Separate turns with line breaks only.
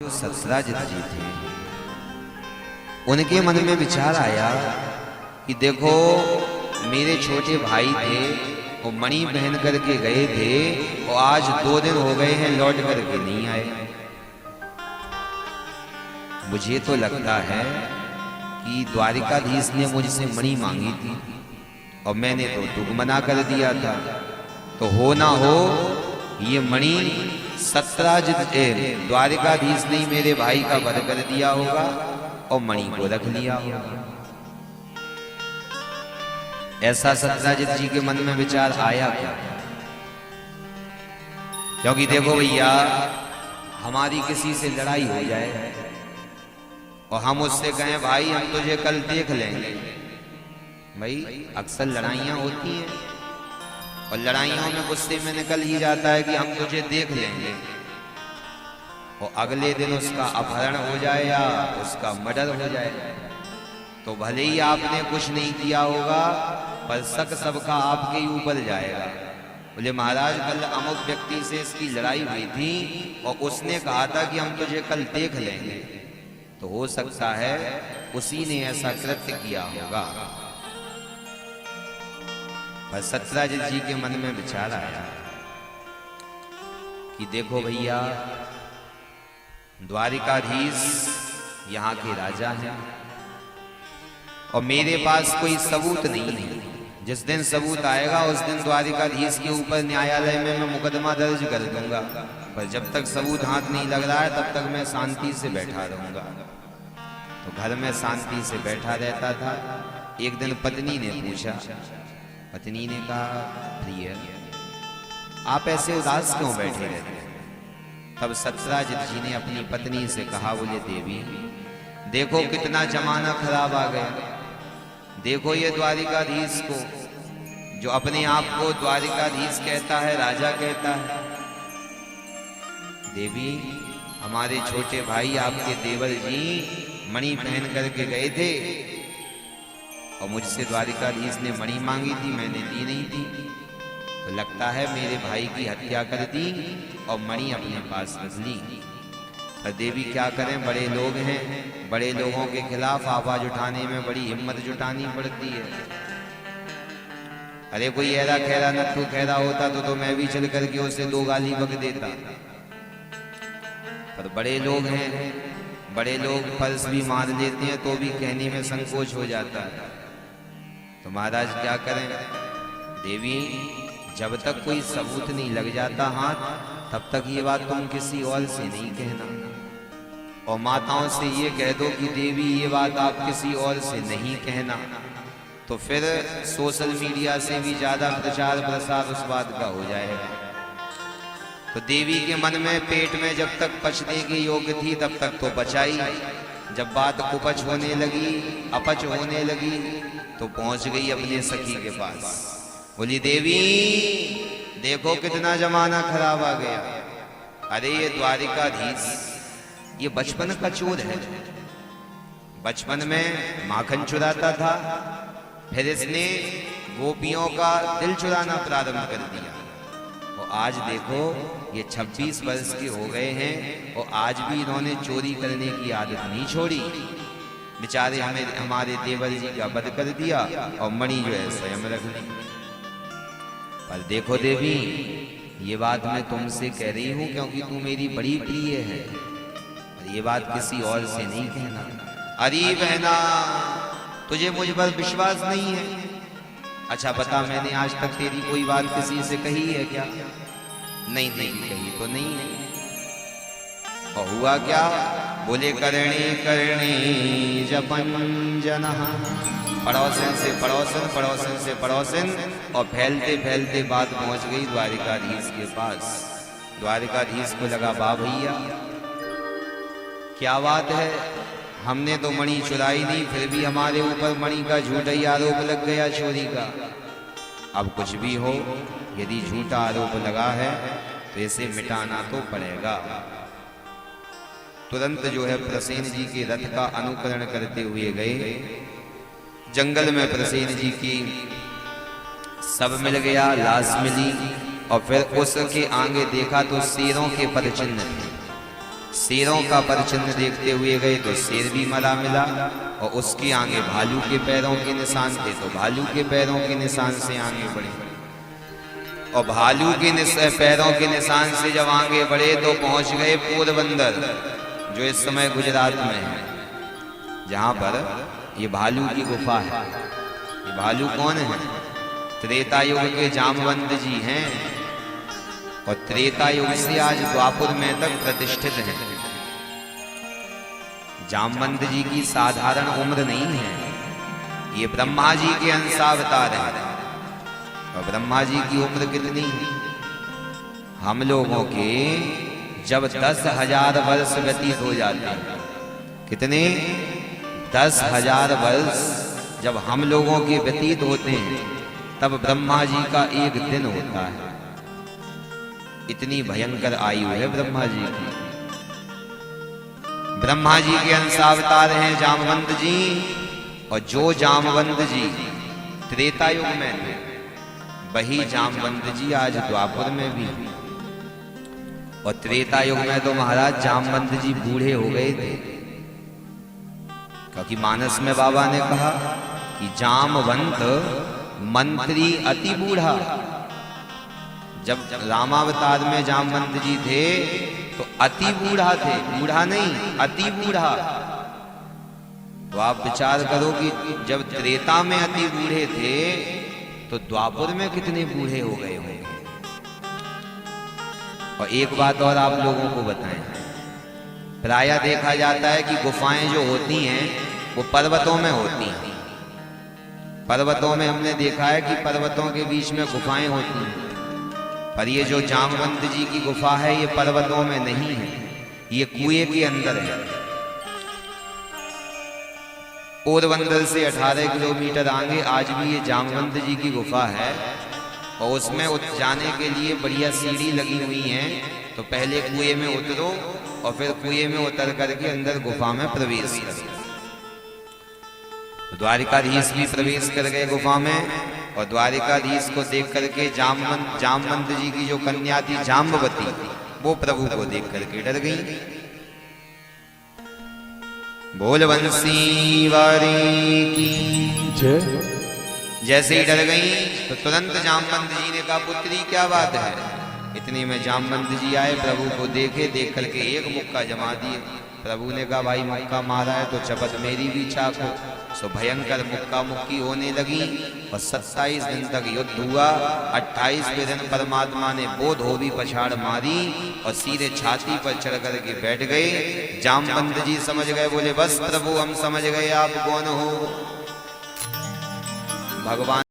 जो सत्सराजित जी थे, उनके मन में विचार आया कि देखो मेरे छोटे भाई थे, वो मणि पहन करके गए थे और आज 2 दिन हो गए हैं लौट करके नहीं आए। मुझे तो लगता है कि द्वारिकाधीश ने मुझसे मणि मांगी थी और मैंने तो दुख मना कर दिया था, तो हो ना हो ये मणि सत्सराजित द्वारिकाधीश ने मेरे भाई का वध कर दिया होगा और मणि को रख लिया होगा। ऐसा सत्सराजित जी के मन में विचार आया क्या? क्योंकि देखो भैया, हमारी किसी से लड़ाई हो जाए और हम उससे कहें भाई हम तुझे कल देख लेंगे, भाई अक्सर लड़ाइयां होती हैं और लड़ाइयों में गुस्से में निकल ही जाता है कि हम तुझे देख लेंगे, और अगले दिन उसका अपहरण हो जाए या उसका मर्डर हो जाए, तो भले ही आपने कुछ नहीं किया होगा पर शक सबका आपके ही ऊपर जाएगा। बोले महाराज कल अमुक व्यक्ति से इसकी लड़ाई हुई थी और उसने कहा था कि हम तुझे कल देख लेंगे, तो हो सकता है उसी ने ऐसा कृत्य किया होगा। पर सत्सराजित जी के मन में विचार आया कि देखो भैया, द्वारिकाधीश यहाँ के राजा हैं और मेरे पास कोई सबूत नहीं है। जिस दिन सबूत आएगा उस दिन द्वारिकाधीश के ऊपर न्यायालय में मैं मुकदमा दर्ज कर दूंगा, पर जब तक सबूत हाथ नहीं लग रहा है तब तक मैं शांति से बैठा रहूंगा। तो घर में शांति से बैठा रहता था। एक दिन पत्नी ने पूछा, पत्नी ने कहा प्रिय आप ऐसे उदास क्यों बैठे रहते हैं? तब सत्सराजित जी ने अपनी पत्नी से कहा, बोले देवी देखो कितना जमाना खराब आ गया, देखो ये द्वारिकाधीश को जो अपने आप को द्वारिकाधीश कहता है, राजा कहता है। देवी हमारे छोटे भाई आपके देवर जी मणि पहन करके गए थे और मुझसे द्वारिकाधीश ने मणि मांगी थी, मैंने दी नहीं थी, तो लगता है मेरे भाई की हत्या कर दी और मणि अपने पास रख ली। पर देवी क्या करें, बड़े लोग हैं, बड़े लोगों के खिलाफ आवाज उठाने में बड़ी हिम्मत जुटानी पड़ती है। अरे कोई ऐरा खैरा नट्ठू खैरा होता तो मैं भी चल करके उसे 2 गाली बक देता, पर बड़े लोग हैं, बड़े लोग फर्ज भी मान लेते हैं तो भी कहने में संकोच हो जाता है। तो महाराज क्या करें? देवी जब तक कोई सबूत नहीं लग जाता हाथ, तब तक ये बात तुम किसी और से नहीं कहना, और माताओं से ये कह दो कि देवी ये बात आप किसी और से नहीं कहना, तो फिर सोशल मीडिया से भी ज्यादा प्रचार प्रसार उस बात का हो जाएगा। तो देवी के मन में पेट में जब तक पचने के योग्य थी तब तक तो बचाई, जब बात कुपच होने लगी, अपच होने लगी, तो पहुंच गई अपने सखी के पास। बोली देवी देखो कितना जमाना खराब आ गया। अरे ये द्वारिकाधीश ये बचपन का चोर है, बचपन में माखन चुराता था, फिर इसने गोपियों का दिल चुराना प्रारंभ कर दिया, और आज देखो ये 26 वर्ष के हो गए हैं और आज भी इन्होंने चोरी करने की आदत नहीं छोड़ी। बेचारे हमारे देवर जी का वध कर दिया और मणि जो है स्वयं रख ली। पर देखो देवी ये बात मैं तुमसे कह रही हूं क्योंकि तू मेरी बड़ी प्रिय है, और ये बात किसी और से नहीं कहना। अरे बहना तुझे मुझ पर विश्वास नहीं है? अच्छा बता, मैंने आज तक तेरी कोई बात किसी से कही है क्या? नहीं कही तो नहीं है। और हुआ क्या? बोले करणे करणे जपन जनः, पड़ोसन से पड़ोसन, पड़ोसन से पड़ोसन, और फैलते फैलते बात पहुंच गई द्वारिकाधीश के पास। द्वारिकाधीश को लगा वाह भैया क्या बात है, हमने तो मणि चुराई नहीं, फिर भी हमारे ऊपर मणि का झूठा ही आरोप लग गया चोरी का। अब कुछ भी हो, यदि झूठा आरोप लगा है तो इसे मिटाना तो पड़ेगा। तुरंत जो है प्रसेन जी के रथ का अनुकरण करते हुए गए। जंगल में प्रसेन जी की सब मिल गया, लाश मिली, और फिर उसके आगे देखा तो शेरों के पदचिन्ह थे। शेरों का परचिन्ह देखते हुए गए तो शेर भी मरा मिला, और उसके आगे भालू के पैरों के निशान थे तो भालू के पैरों के निशान से आगे बढ़े, और भालू के पैरों के निशान से जब आगे बढ़े तो पहुंच गए पोरबंदर, जो इस समय गुजरात में है, जहां पर ये भालू की गुफा है। ये भालू कौन है? त्रेता युग के जामवंत जी हैं, और त्रेता युग से आज द्वापर में तक प्रतिष्ठित हैं। जामवंत जी की साधारण उम्र नहीं है, ये ब्रह्मा जी के अंशावतार हैं। और ब्रह्मा जी की उम्र कितनी है? हम लोगों के जब 10,000 वर्ष व्यतीत हो जाते हैं, कितने? 10,000 वर्ष जब हम लोगों के व्यतीत होते हैं, तब ब्रह्मा जी का एक दिन होता है। इतनी भयंकर आयु है ब्रह्मा जी की। ब्रह्मा जी के अंशावतार हैं जामवंत जी, और जो जामवंत जी त्रेता युग में थे, वही जामवंत जी आज द्वापर में भी। और त्रेता युग में तो महाराज जामवंत जी बूढ़े हो गए थे, क्योंकि मानस में बाबा ने कहा कि जामवंत मंत्री अति बूढ़ा। जब रामावतार में जामवंत जी थे तो अति बूढ़ा थे, बूढ़ा नहीं अति बूढ़ा। तो आप विचार करो कि जब त्रेता में अति बूढ़े थे तो द्वापर में कितने बूढ़े हो गए होंगे। और एक बात और आप लोगों को बताएं, प्रायः देखा जाता है कि गुफाएं जो होती हैं वो पर्वतों में होती हैं। पर्वतों में हमने देखा है कि पर्वतों के बीच में गुफाएं होती हैं, पर ये जो जामवंत जी की गुफा है ये पर्वतों में नहीं है, ये कुएं के अंदर है। पोरबंदर से 18 किलोमीटर आगे आज भी ये जामवंत जी की गुफा है, और उसमें जाने के लिए बढ़िया सीढ़ी लगी हुई है। तो पहले कुएं में उतरो और फिर कुएं में उतर करके अंदर गुफा में प्रवेश करो। तो द्वारिकाधीश भी प्रवेश कर गए गुफा में, और द्वारिकाधीश को देख करके जामवंत जी की जो कन्या थी जाम्बवती, वो प्रभु को देख करके डर गई। बोल बंसी वारी की जय। जैसे ही डर गई तो तुरंत जामवंत जी ने कहा, पुत्री क्या बात है? इतनी में जामवंत जी आए, प्रभु को देखे, देख करके एक मुक्का जमा दिए। प्रभु ने कहा, भाई मुक्का मारा है तो चपत मेरी भी चाक हो। सो भयंकर मुक्का मुक्की होने लगी, और 27 दिन तक युद्ध हुआ। 28वें दिन परमात्मा ने बोध हो भी पछाड़ मारी और सीधे छाती पर चढ़ करके बैठ गए। जामवंत जी समझ गए, बोले बस प्रभु हम समझ गए आप कौन हो। भगवान